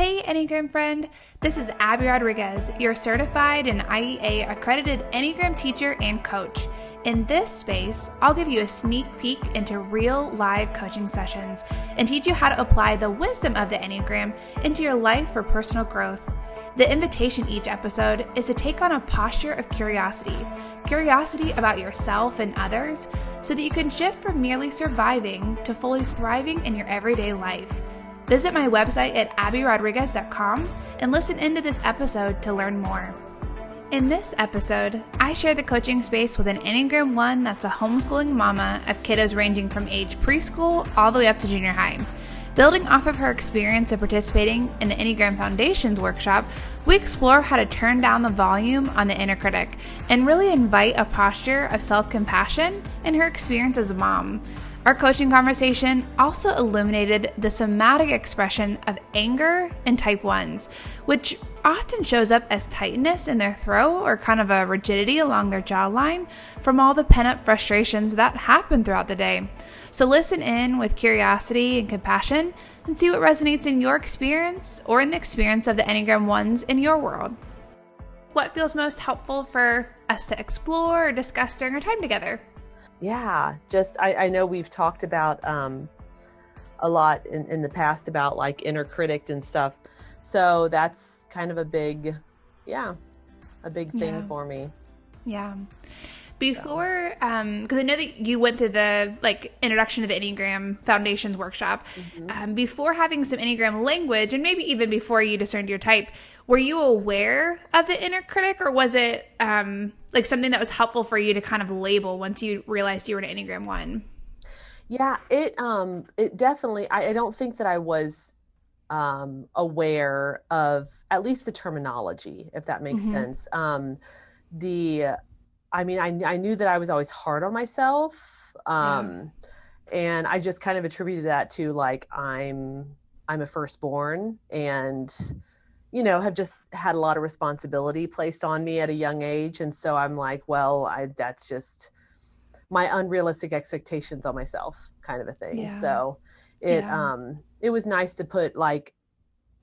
Hey Enneagram friend, this is Abbi Rodriguez, your certified and IEA accredited Enneagram teacher and coach. In this space, I'll give you a sneak peek into real live coaching sessions and teach you how to apply the wisdom of the Enneagram into your life for personal growth. The invitation each episode is to take on a posture of curiosity about yourself and others, so that you can shift from merely surviving to fully thriving in your everyday life. Visit my website at abbirodriguez.com and listen into this episode to learn more. In this episode, I share the coaching space with an Enneagram One that's a homeschooling mama of kiddos ranging from age preschool all the way up to junior high. Building off of her experience of participating in the Enneagram Foundations workshop, we explore how to turn down the volume on the inner critic and really invite a posture of self-compassion in her experience as a mom. Our coaching conversation also illuminated the somatic expression of anger in Type 1s, which often shows up as tightness in their throat or kind of a rigidity along their jawline from all the pent-up frustrations that happen throughout the day. So listen in with curiosity and compassion and see what resonates in your experience or in the experience of the Enneagram Ones in your world. What feels most helpful for us to explore or discuss during our time together? Yeah, I know we've talked about a lot in the past about like inner critic and stuff. So that's kind of a big thing for me. Yeah. Before, because I know that you went through the introduction to the Enneagram Foundations workshop, before having some Enneagram language, and maybe even before you discerned your type, were you aware of the inner critic, or was it something that was helpful for you to kind of label once you realized you were an Enneagram One? Yeah, it definitely. I don't think that I was aware of at least the terminology, if that makes sense. I knew that I was always hard on myself. And I just kind of attributed that to like, I'm a firstborn and, have just had a lot of responsibility placed on me at a young age. And so I'm like, well, that's just my unrealistic expectations on myself kind of a thing. Yeah. So it was nice to put like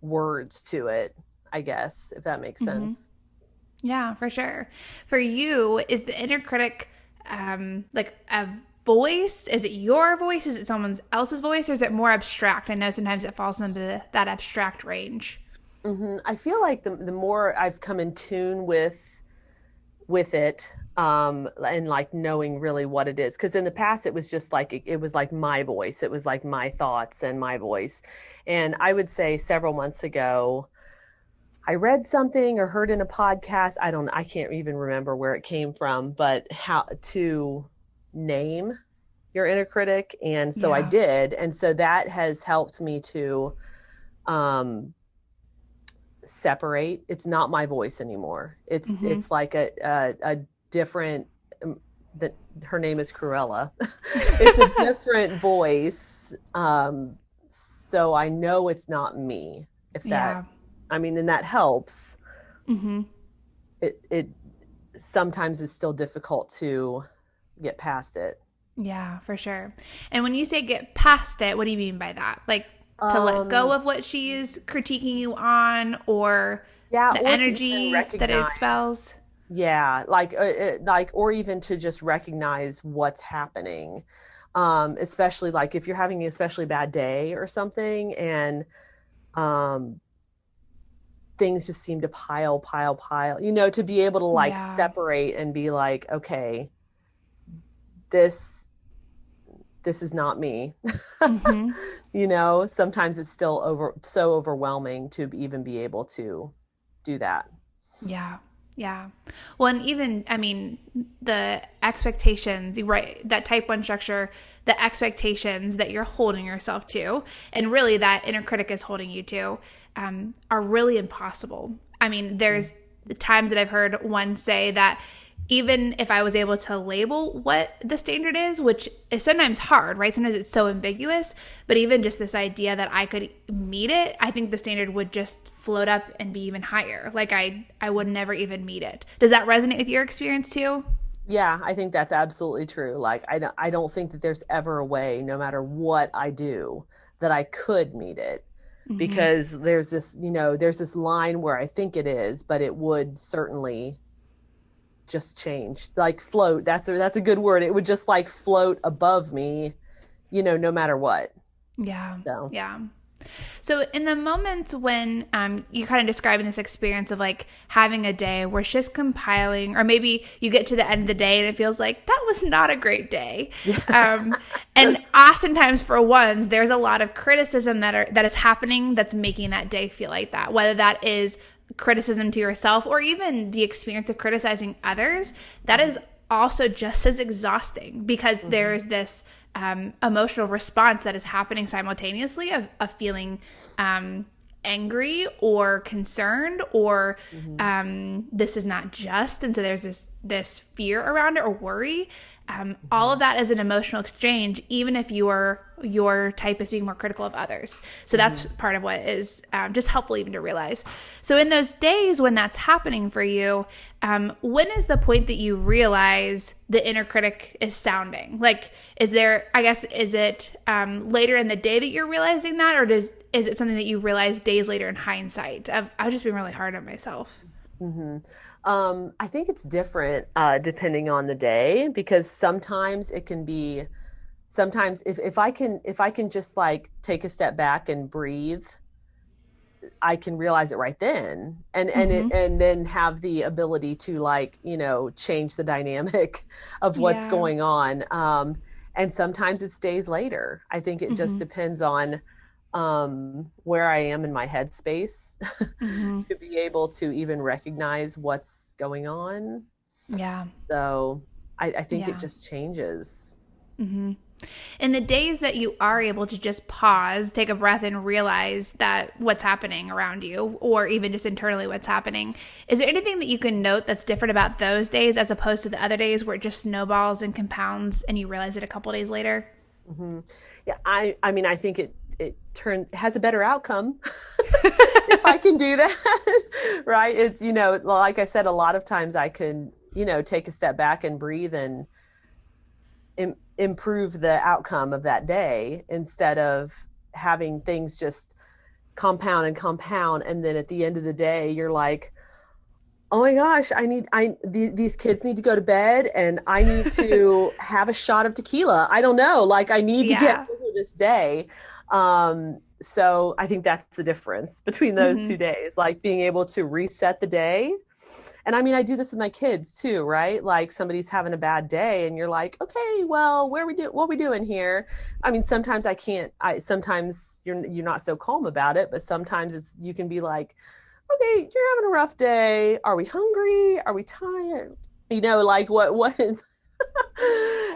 words to it, I guess, if that makes sense. Yeah, for sure. For you, is the inner critic like a voice? Is it your voice? Is it someone else's voice? Or is it more abstract? I know sometimes it falls into that abstract range. I feel like the more I've come in tune with it, and like knowing really what it is, because in the past it was just like it was like my voice. It was like my thoughts and my voice. And I would say several months ago, I read something or heard in a podcast. I can't even remember where it came from, but how to name your inner critic. And so I did. And so that has helped me to separate. It's not my voice anymore. It's like a different, her name is Cruella. It's a different voice. So I know it's not me, if that, and that helps. It sometimes is still difficult to get past it. Yeah, for sure. And when you say get past it, what do you mean by that? Like to let go of what she is critiquing you on, or the energy that it expels? Yeah, or even to just recognize what's happening. Especially like if you're having an especially bad day or something, and things just seem to pile, to be able to separate and be like, okay, this is not me. Sometimes it's still so overwhelming to even be able to do that. Yeah. Well, and even, the expectations, right, that Type 1 structure, the expectations that you're holding yourself to, and really that inner critic is holding you to, are really impossible. There's times that I've heard one say that even if I was able to label what the standard is, which is sometimes hard, right? Sometimes it's so ambiguous, but even just this idea that I could meet it, I think the standard would just float up and be even higher. Like I would never even meet it. Does that resonate with your experience too? Yeah, I think that's absolutely true. Like I don't think that there's ever a way, no matter what I do, that I could meet it. because there's this line where I think it is, but it would certainly just change, like float. That's a good word. It would just like float above me, no matter what. Yeah. So. Yeah. So in the moments when you're kind of describing this experience of like having a day where it's just compiling, or maybe you get to the end of the day and it feels like that was not a great day. And oftentimes for ones, there's a lot of criticism that is happening that's making that day feel like that, whether that is criticism to yourself or even the experience of criticizing others. That is also just as exhausting because there's this emotional response that is happening simultaneously of feeling angry or concerned or this is not just, and so there's this fear around it or worry. All of that is an emotional exchange, even if your type is being more critical of others. So that's part of what is just helpful even to realize. So in those days when that's happening for you, when is the point that you realize the inner critic is sounding? Like, is it later in the day that you're realizing that, or is it something that you realize days later in hindsight? I've just been really hard on myself. I think it's different depending on the day, because sometimes it can be, if I can just like take a step back and breathe, I can realize it right then, and then have the ability to like, change the dynamic of what's going on. And sometimes it's days later. I think it just depends on where I am in my headspace to be able to even recognize what's going on. Yeah. So I think it just changes. In the days that you are able to just pause, take a breath, and realize that what's happening around you, or even just internally what's happening, is there anything that you can note that's different about those days as opposed to the other days where it just snowballs and compounds and you realize it a couple days later? Yeah, I mean, I think it has a better outcome if I can do that, right? It's, like I said, a lot of times I can, take a step back and breathe and improve the outcome of that day instead of having things just compound. And then at the end of the day, you're like, oh my gosh, these kids need to go to bed and I need to have a shot of tequila. I don't know. Like I need to get over this day. So I think that's the difference between those 2 days, like being able to reset the day. And I mean, I do this with my kids too, right? Like somebody's having a bad day and you're like, okay, well, what are we doing here? I mean, sometimes sometimes you're not so calm about it, but sometimes you can be like, okay, you're having a rough day. Are we hungry? Are we tired? Like what is,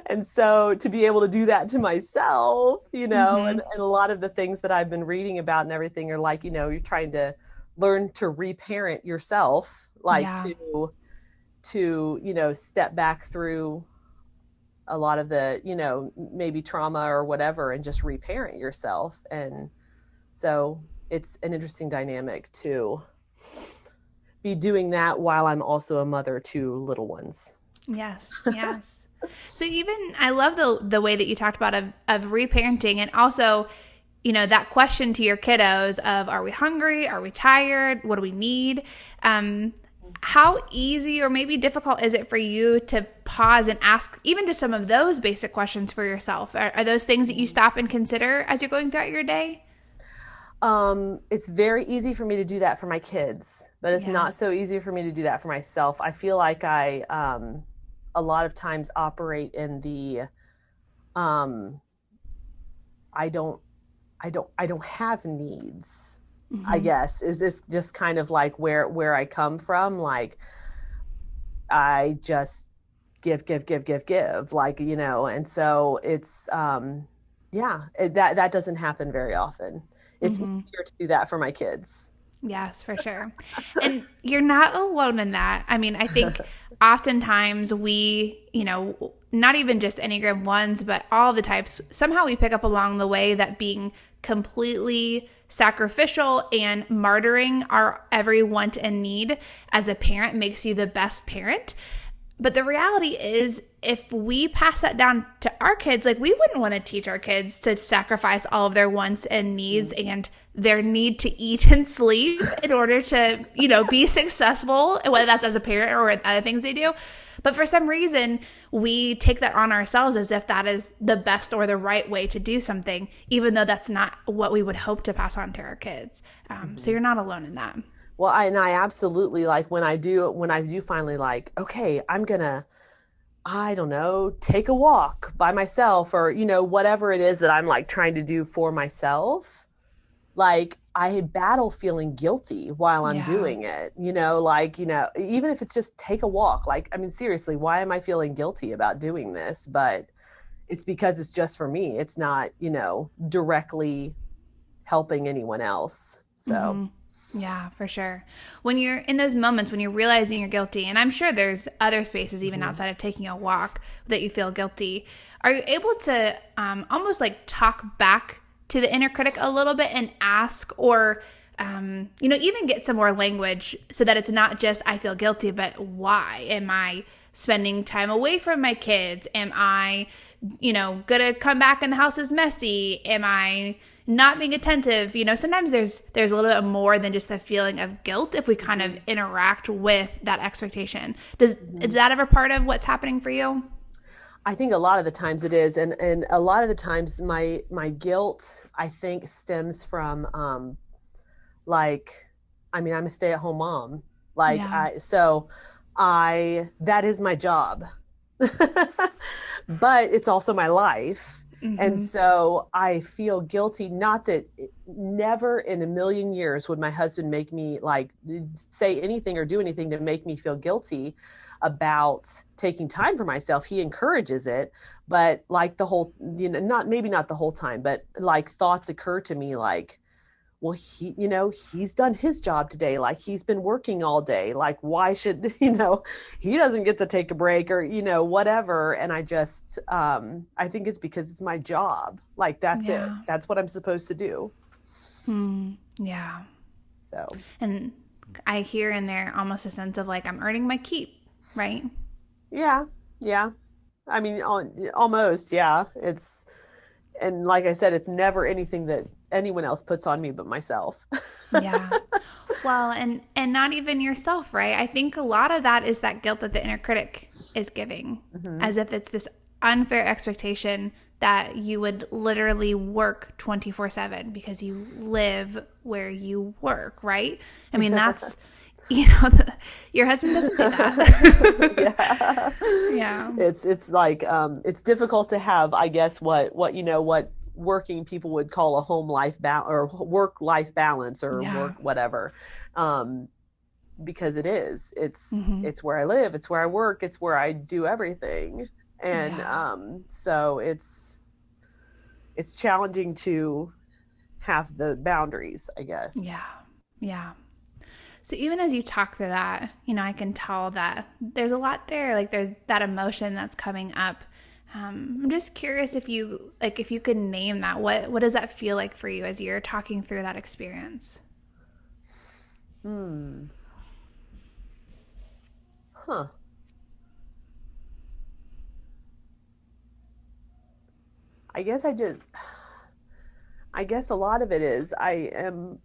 and so to be able to do that to myself, and a lot of the things that I've been reading about and everything are like, you're trying to learn to reparent yourself, like to step back through a lot of the, maybe trauma or whatever, and just reparent yourself. And so it's an interesting dynamic to be doing that while I'm also a mother to little ones. Yes. So even I love the way that you talked about of reparenting, and also, that question to your kiddos of, are we hungry? Are we tired? What do we need? How easy or maybe difficult is it for you to pause and ask even just some of those basic questions for yourself? Are those things that you stop and consider as you're going throughout your day? It's very easy for me to do that for my kids, but it's not so easy for me to do that for myself. I feel like I, a lot of times operate in the, I don't have needs, I guess, is this just kind of like where I come from. Like I just give, like, and so it's, that doesn't happen very often. It's easier to do that for my kids. Yes, for sure. And you're not alone in that. I mean, I think oftentimes we, not even just Enneagram Ones, but all the types, somehow we pick up along the way that being completely sacrificial and martyring our every want and need as a parent makes you the best parent. But the reality is, if we pass that down to our kids, like we wouldn't want to teach our kids to sacrifice all of their wants and needs and their need to eat and sleep in order to, be successful, whether that's as a parent or other things they do. But for some reason, we take that on ourselves as if that is the best or the right way to do something, even though that's not what we would hope to pass on to our kids. So you're not alone in that. Well, I absolutely, like, when I do finally, like, okay, I'm gonna, I don't know, take a walk by myself, or, whatever it is that I'm like trying to do for myself. Like, I battle feeling guilty while I'm doing it, even if it's just take a walk. Like, I mean, seriously, why am I feeling guilty about doing this? But it's because it's just for me. It's not, directly helping anyone else. So. Mm-hmm. Yeah, for sure. When you're in those moments when you're realizing you're guilty, and I'm sure there's other spaces even outside of taking a walk that you feel guilty, are you able to almost like talk back to the inner critic a little bit and ask, or even get some more language so that it's not just I feel guilty, but why am I spending time away from my kids? Am I, gonna come back and the house is messy? Am I not being attentive? Sometimes there's a little bit more than just the feeling of guilt if we kind of interact with that expectation. Is that ever part of what's happening for you? I think a lot of the times it is. And a lot of the times my guilt, I think, stems from, I'm a stay-at-home mom. That is my job, but it's also my life. Mm-hmm. And so I feel guilty. Not that never in a million years would my husband make me say anything or do anything to make me feel guilty about taking time for myself. He encourages it, but the whole, not the whole time, but thoughts occur to me well, he's done his job today. He's been working all day. Why should, he doesn't get to take a break, or, whatever. And I just, I think it's because it's my job. That's it. That's what I'm supposed to do. Yeah. So. And I hear in there almost a sense of I'm earning my keep, right? Yeah. Yeah. I mean, almost. Yeah. And like I said, it's never anything that anyone else puts on me but myself. Yeah. Well, and not even yourself, right? I think a lot of that is that guilt that the inner critic is giving, as if it's this unfair expectation that you would literally work 24/7 because you live where you work, right? I mean, that's, your husband doesn't do that. Yeah. It's it's difficult to have, I guess, what working people would call a home life or work life balance, or work whatever, because it's where I live, it's where I work, it's where I do everything. And so it's challenging to have the boundaries, I guess. Yeah. So even as you talk through that, I can tell that there's a lot there. There's that emotion that's coming up. I'm just curious if you could name that. What does that feel like for you as you're talking through that experience? Huh. I guess a lot of it is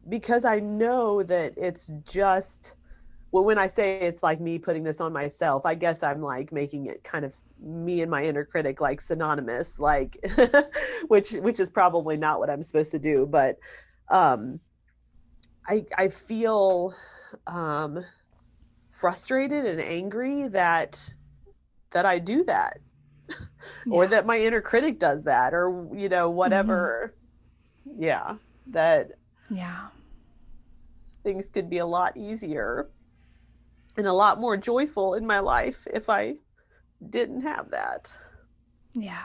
because I know that it's just, well, when I say it's me putting this on myself, I guess I'm making it kind of me and my inner critic synonymous, which is probably not what I'm supposed to do. But I feel frustrated and angry that I do that, or that my inner critic does that, or whatever. That things could be a lot easier and a lot more joyful in my life if I didn't have that. Yeah.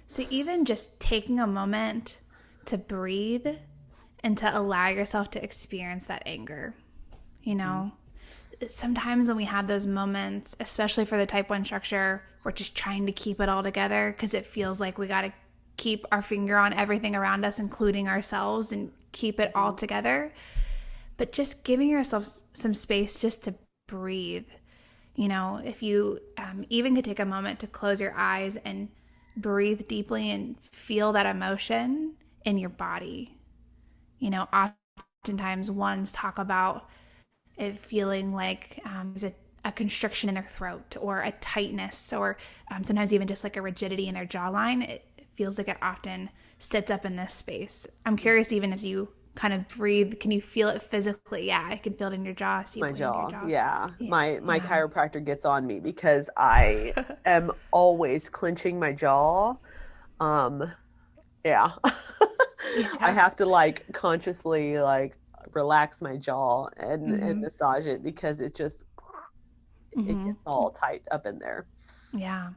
So even just taking a moment to breathe and to allow yourself to experience that anger, sometimes when we have those moments, especially for the type 1 structure, we're just trying to keep it all together because it feels like we got to keep our finger on everything around us, including ourselves, and keep it all together. But just giving yourself some space just to breathe. If you even could take a moment to close your eyes and breathe deeply and feel that emotion in your body. Oftentimes ones talk about it feeling like there's a constriction in their throat or a tightness, or sometimes even just like a rigidity in their jawline. It feels like it often sits up in this space. I'm curious, even as you kind of breathe, can you feel it physically? Yeah, I can feel it in your jaw. See My it in your jaw. jaw. Yeah. My Yeah. chiropractor gets on me because I am always clenching my jaw. Yeah. I Yeah. have to like consciously like relax my jaw and massage it because it just it gets all tight up in there. Yeah.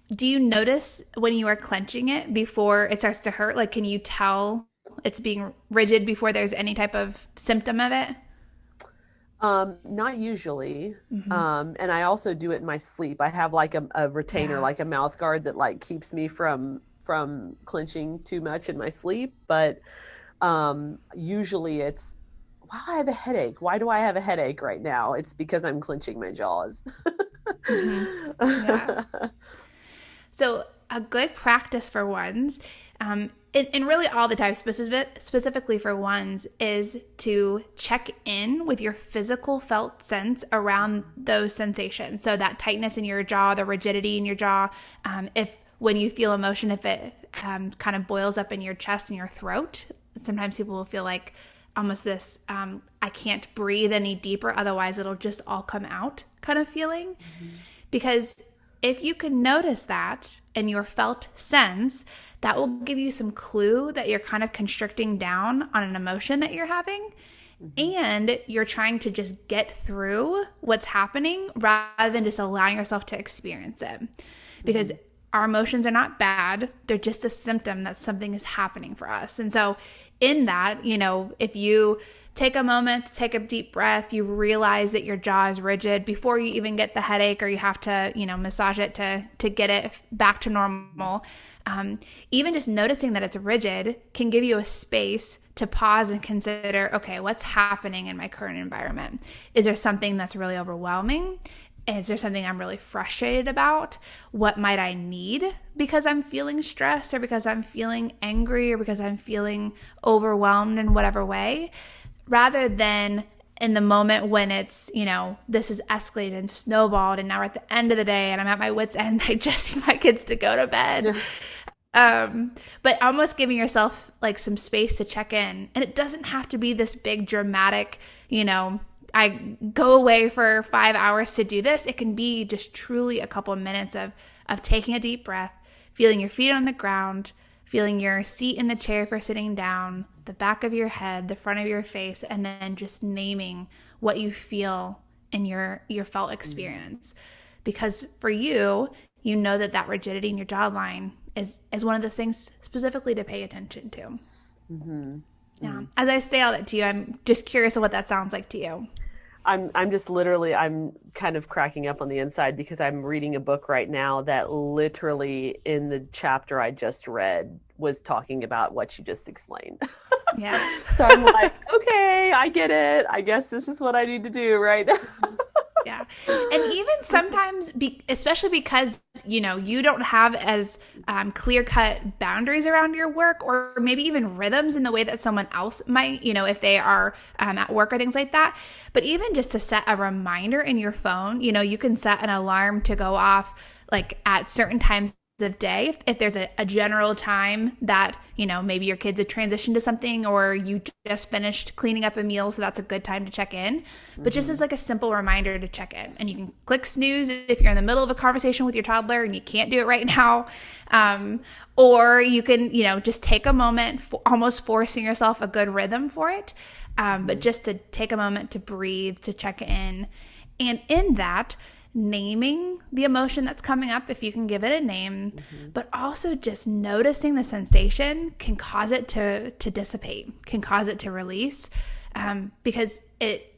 Do you notice when you are clenching it before it starts to hurt? Like, can you tell it's being rigid before there's any type of symptom of it? Not usually. And I also do it in my sleep. I have like a retainer, Yeah. like a mouth guard that like keeps me from clenching too much in my sleep. But usually it's, wow, I have a headache. Why do I have a headache right now? It's because I'm clenching my jaws. Yeah. So a good practice for ones, and really all the types, specifically for ones, is to check in with your physical felt sense around those sensations. So that tightness in your jaw, the rigidity in your jaw, if when you feel emotion, if it kind of boils up in your chest and your throat, sometimes people will feel like almost this I can't breathe any deeper, otherwise it'll just all come out kind of feeling. Because if you can notice that in your felt sense, that will give you some clue that you're kind of constricting down on an emotion that you're having. And you're trying to just get through what's happening rather than just allowing yourself to experience it. Because our emotions are not bad, they're just a symptom that something is happening for us. And so, in that, if you take a moment to take a deep breath, you realize that your jaw is rigid before you even get the headache, or you have to, massage it to get it back to normal. Even just noticing that it's rigid can give you a space to pause and consider, okay, what's happening in my current environment? Is there something that's really overwhelming? Is there something I'm really frustrated about? What might I need because I'm feeling stressed, or because I'm feeling angry, or because I'm feeling overwhelmed in whatever way? Rather than in the moment when it's, this is escalated and snowballed, and now we're at the end of the day and I'm at my wit's end. I just need my kids to go to bed. But almost giving yourself like some space to check in. And it doesn't have to be this big dramatic, I go away for 5 hours to do this. It can be just truly a couple of minutes of taking a deep breath, feeling your feet on the ground, feeling your seat in the chair for sitting down, the back of your head, the front of your face, and then just naming what you feel in your felt experience. Because for you, you know that rigidity in your jawline is one of those things specifically to pay attention to. Yeah. As I say all that to you, I'm just curious of what that sounds like to you. I'm just literally, I'm kind of cracking up on the inside because I'm reading a book right now that literally in the chapter I just read was talking about what you just explained. Yeah. So I'm like, okay, I get it. I guess this is what I need to do, right? Yeah. And even sometimes, especially because, you don't have as clear-cut boundaries around your work, or maybe even rhythms in the way that someone else might, if they are at work or things like that. But even just to set a reminder in your phone, you can set an alarm to go off like at certain times of day. If there's a general time that, maybe your kids have transitioned to something, or you just finished cleaning up a meal, so that's a good time to check in. But just as like a simple reminder to check in. And you can click snooze if you're in the middle of a conversation with your toddler and you can't do it right now. Or you can, just take a moment, almost forcing yourself a good rhythm for it. But just to take a moment to breathe, to check in. And in that, naming the emotion that's coming up, if you can give it a name, but also just noticing the sensation can cause it to dissipate, can cause it to release, because it,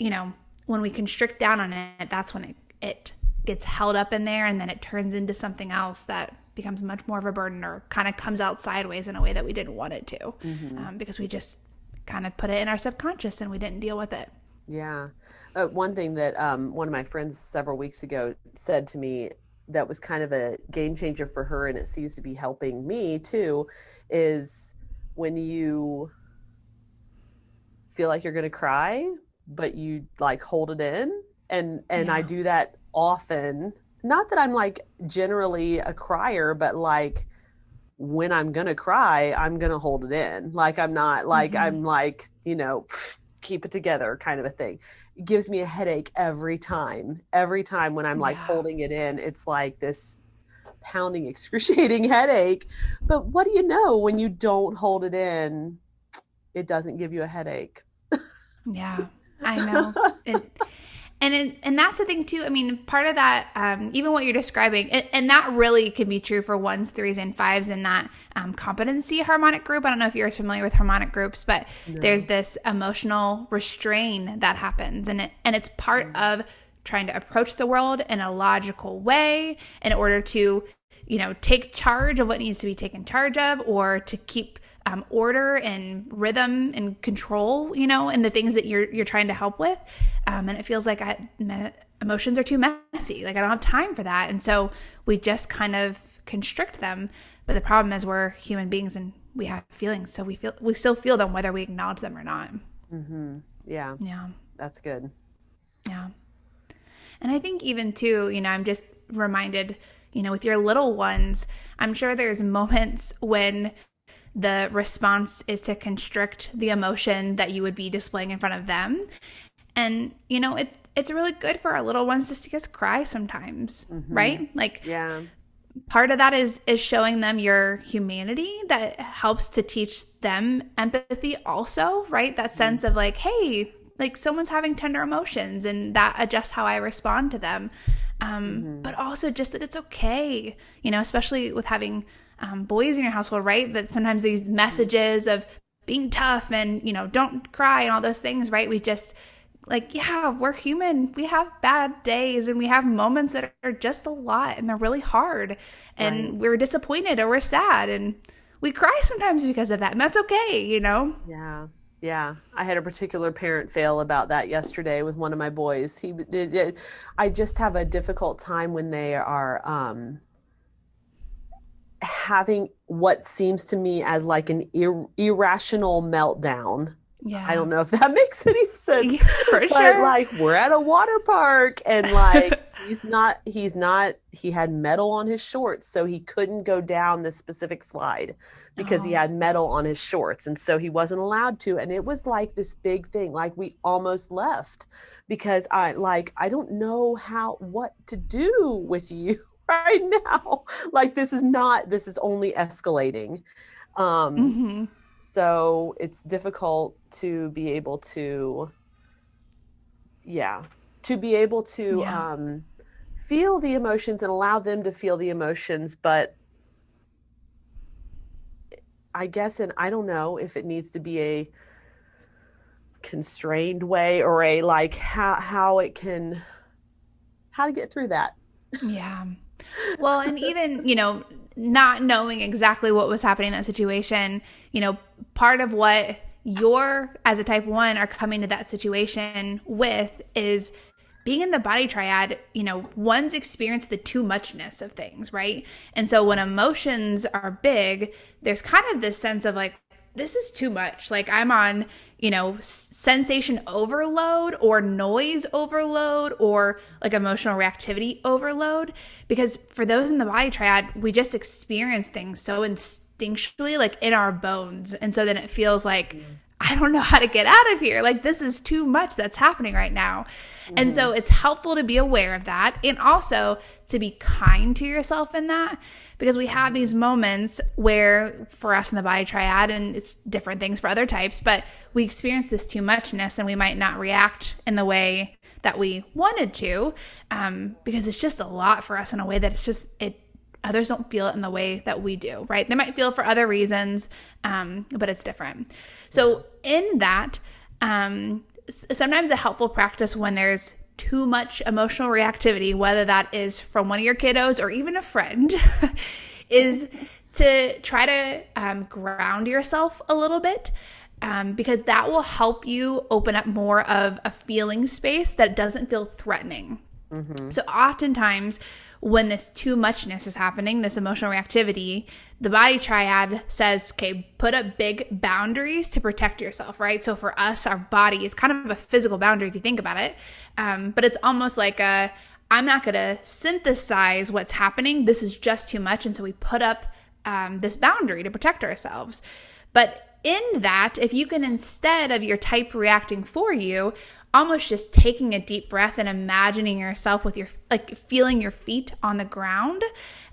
when we constrict down on it, that's when it gets held up in there, and then it turns into something else that becomes much more of a burden, or kind of comes out sideways in a way that we didn't want it to, because we just kind of put it in our subconscious and we didn't deal with it. Yeah. One thing that one of my friends several weeks ago said to me that was kind of a game changer for her, and it seems to be helping me too, is when you feel like you're going to cry, but you like hold it in. And I do that often. Not that I'm like generally a crier, but like when I'm going to cry, I'm going to hold it in. Like I'm not like, I'm like, keep it together kind of a thing. It gives me a headache every time when I'm like holding it in. It's like this pounding, excruciating headache. But what do you know, when you don't hold it in, it doesn't give you a headache. Yeah, I know. And that's the thing too. I mean, part of that, even what you're describing, and that really can be true for 1s, 3s, and 5s in that competency harmonic group. I don't know if you're familiar with harmonic groups, but there's this emotional restrain that happens, and it's part of trying to approach the world in a logical way in order to, take charge of what needs to be taken charge of, or to keep order and rhythm and control, and the things that you're trying to help with. And it feels like emotions are too messy. Like I don't have time for that. And so we just kind of constrict them. But the problem is we're human beings and we have feelings. So we still feel them whether we acknowledge them or not. Mm-hmm. Yeah. Yeah. That's good. Yeah. And I think even too, I'm just reminded, with your little ones, I'm sure there's moments when the response is to constrict the emotion that you would be displaying in front of them. And, it's really good for our little ones to see us cry sometimes, right? Like, part of that is showing them your humanity. That helps to teach them empathy also, right? That sense of like, hey, like someone's having tender emotions, and that adjusts how I respond to them. But also just that it's okay, especially with having boys in your household, right? That sometimes these messages of being tough and, don't cry and all those things, right? We just like, we're human. We have bad days and we have moments that are just a lot and they're really hard, and we're disappointed or we're sad and we cry sometimes because of that. And that's okay, Yeah. Yeah. I had a particular parent fail about that yesterday with one of my boys. I just have a difficult time when they are, having what seems to me as like an irrational meltdown. Yeah. I don't know if that makes any sense. For but sure. like we're at a water park and like he had metal on his shorts, so he couldn't go down this specific slide because he had metal on his shorts, and so he wasn't allowed to. And it was like this big thing. Like we almost left because I don't know what to do with you right now. Like this is only escalating. So it's difficult to be able to feel the emotions and allow them to feel the emotions. But I guess, and I don't know if it needs to be a constrained way or a like how to get through that. Yeah. Well, and even, not knowing exactly what was happening in that situation, part of what you're, as a type 1, are coming to that situation with is being in the body triad. One's experience the too muchness of things, right? And so when emotions are big, there's kind of this sense of like, this is too much. Like I'm on, sensation overload or noise overload or like emotional reactivity overload. Because for those in the body triad, we just experience things so instinctually, like in our bones. And so then it feels like, I don't know how to get out of here. Like this is too much that's happening right now. And so it's helpful to be aware of that, and also to be kind to yourself in that, because we have these moments where for us in the body triad, and it's different things for other types, but we experience this too muchness and we might not react in the way that we wanted to, because it's just a lot for us in a way that others don't feel it in the way that we do, right? They might feel it for other reasons, but it's different. So in that, sometimes a helpful practice when there's too much emotional reactivity, whether that is from one of your kiddos or even a friend, is to try to ground yourself a little bit, because that will help you open up more of a feeling space that doesn't feel threatening. Mm-hmm. So oftentimes when this too muchness is happening, this emotional reactivity, the body triad says, okay, put up big boundaries to protect yourself, right? So for us, our body is kind of a physical boundary if you think about it. But it's almost like I'm not going to synthesize what's happening. This is just too much. And so we put up this boundary to protect ourselves. But in that, if you can, instead of your type reacting for you, almost just taking a deep breath and imagining yourself with your, like, feeling your feet on the ground,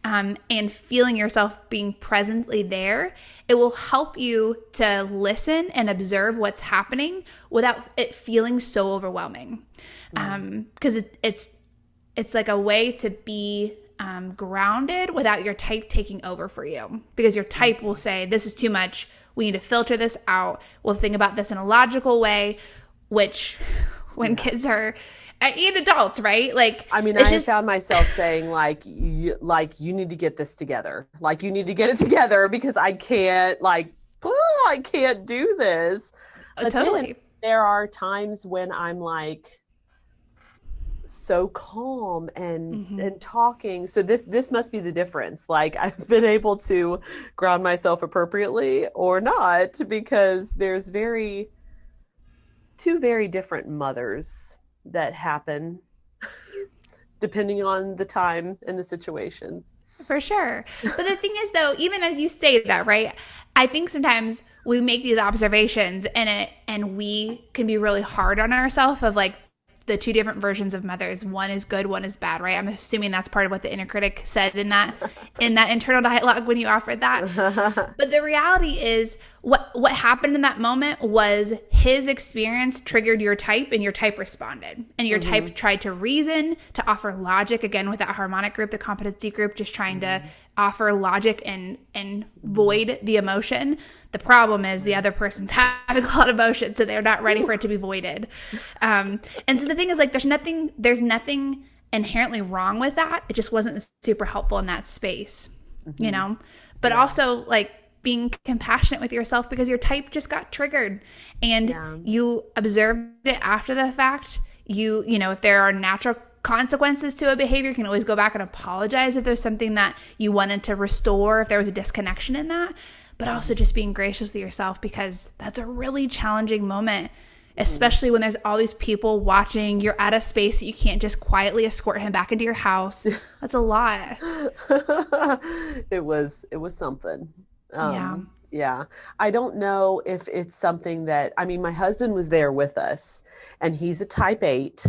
and feeling yourself being presently there, it will help you to listen and observe what's happening without it feeling so overwhelming. Because it's like a way to be grounded without your type taking over for you. Because your type will say, this is too much. We need to filter this out. We'll think about this in a logical way, which when kids are, and adults, right? Like, I mean, I found myself saying, like, you need to get this together. Like, you need to get it together because I can't, like, I can't do this. But totally. There are times when I'm like so calm and talking. So this must be the difference. Like, I've been able to ground myself appropriately or not, because there's two very different mothers that happen depending on the time and the situation. For sure. But the thing is, though, even as you say that, right, I think sometimes we make these observations and we can be really hard on ourselves of, like, the two different versions of mothers. One is good, one is bad, right? I'm assuming that's part of what the inner critic said in that internal dialogue when you offered that. But the reality is what happened in that moment was his experience triggered your type, and your type responded. And your type tried to reason, to offer logic, again with that harmonic group, the competency group, just trying to offer logic and void the emotion. The problem is the other person's having a lot of emotion, so they're not ready for it to be voided. And so the thing is, like, there's nothing inherently wrong with that. It just wasn't super helpful in that space, you know? But also, like, being compassionate with yourself because your type just got triggered and you observed it after the fact. You know, if there are natural consequences to a behavior, you can always go back and apologize if there's something that you wanted to restore, if there was a disconnection in that. But also just being gracious with yourself, because that's a really challenging moment, especially when there's all these people watching. You're at a space that you can't just quietly escort him back into your house. That's a lot. It was something. Yeah. I don't know if it's something that, I mean, my husband was there with us and he's a type 8.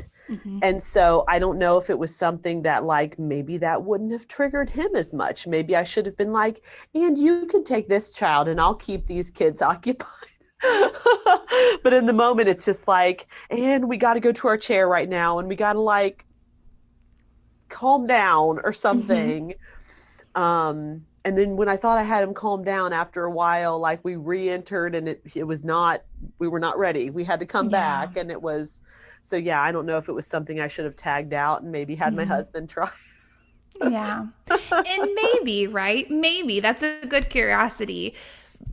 And so I don't know if it was something that, like, maybe that wouldn't have triggered him as much. Maybe I should have been like, and you can take this child and I'll keep these kids occupied. But in the moment, it's just like, and we got to go to our chair right now and we got to, like, calm down or something. And then when I thought I had him calm down, after a while, like, we re-entered and it was not, we were not ready. We had to come back, and it was, so yeah, I don't know if it was something I should have tagged out and maybe had my husband try. And maybe, right? Maybe that's a good curiosity,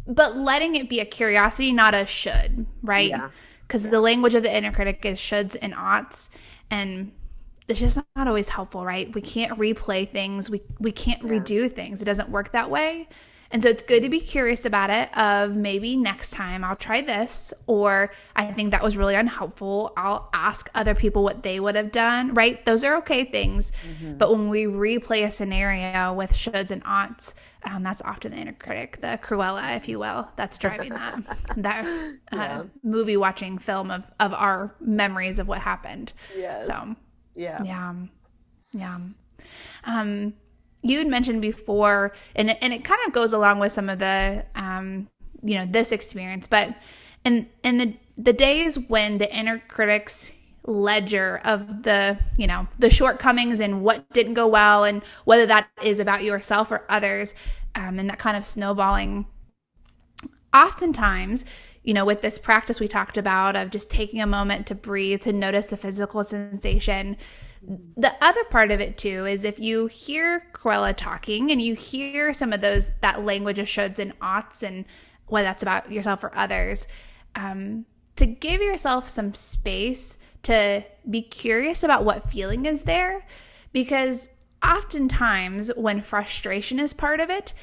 but letting it be a curiosity, not a should, right? Because the language of the inner critic is shoulds and oughts, and it's just not always helpful, right? We can't replay things. We can't redo things. It doesn't work that way. And so it's good to be curious about it, of maybe next time I'll try this, or I think that was really unhelpful. I'll ask other people what they would have done, right? Those are okay things. But when we replay a scenario with shoulds and oughts, that's often the inner critic, the Cruella, if you will, that's driving that movie watching film of our memories of what happened. So you had mentioned before, and it kind of goes along with some of the, this experience, but in the days when the inner critic's ledger of the shortcomings and what didn't go well, and whether that is about yourself or others, and that kind of snowballing, oftentimes, with this practice we talked about of just taking a moment to breathe, to notice the physical sensation. The other part of it too is if you hear Cruella talking and you hear some of that language of shoulds and oughts, and whether that's about yourself or others, to give yourself some space to be curious about what feeling is there, because oftentimes when frustration is part of it,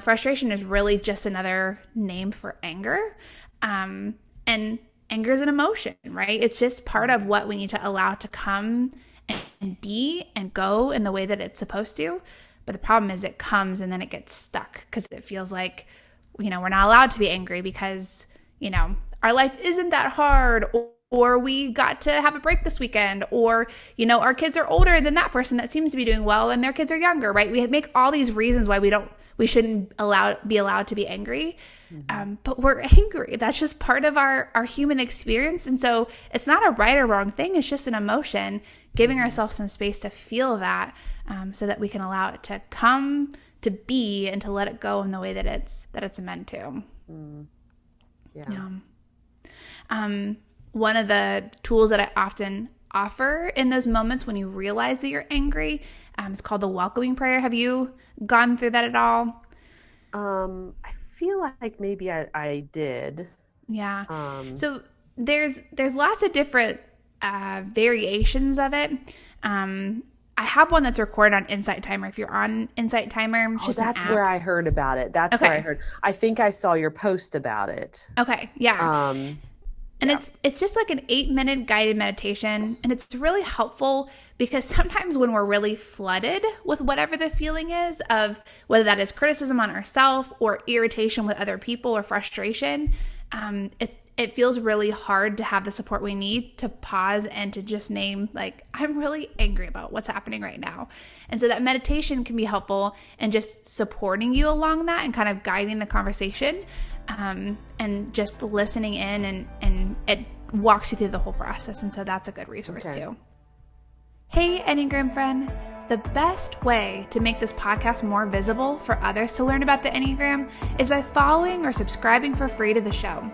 frustration is really just another name for anger. And anger is an emotion, right? It's just part of what we need to allow to come and be and go in the way that it's supposed to. But the problem is it comes and then it gets stuck because it feels like, we're not allowed to be angry because, our life isn't that hard, or we got to have a break this weekend, or, our kids are older than that person that seems to be doing well and their kids are younger, right? We make all these reasons why we shouldn't be allowed to be angry. But we're angry. That's just part of our human experience. And so it's not a right or wrong thing. It's just an emotion, giving ourselves some space to feel that, so that we can allow it to come, to be, and to let it go in the way that it's meant to. Yeah. One of the tools that I often offer in those moments when you realize that you're angry is called the welcoming prayer. Have you gone through that at all? I feel like maybe I did. Yeah. So there's lots of different variations of it. I have one that's recorded on Insight Timer. If you're on Insight Timer, it's just that's where I heard about it. That's where I heard. I think I saw your post about it. Okay. Yeah. And it's just like an 8-minute guided meditation. And it's really helpful because sometimes when we're really flooded with whatever the feeling is, of whether that is criticism on ourselves or irritation with other people or frustration, it feels really hard to have the support we need to pause and to just name, like, I'm really angry about what's happening right now. And so that meditation can be helpful in just supporting you along that and kind of guiding the conversation, and just listening in, and it walks you through the whole process. And so that's a good resource too. Hey, Enneagram friend. The best way to make this podcast more visible for others to learn about the Enneagram is by following or subscribing for free to the show.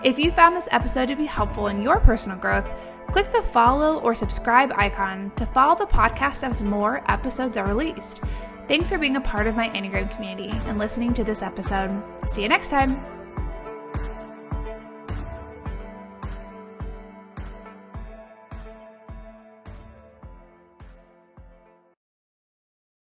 If you found this episode to be helpful in your personal growth, click the follow or subscribe icon to follow the podcast as more episodes are released. Thanks for being a part of my Enneagram community and listening to this episode. See you next time.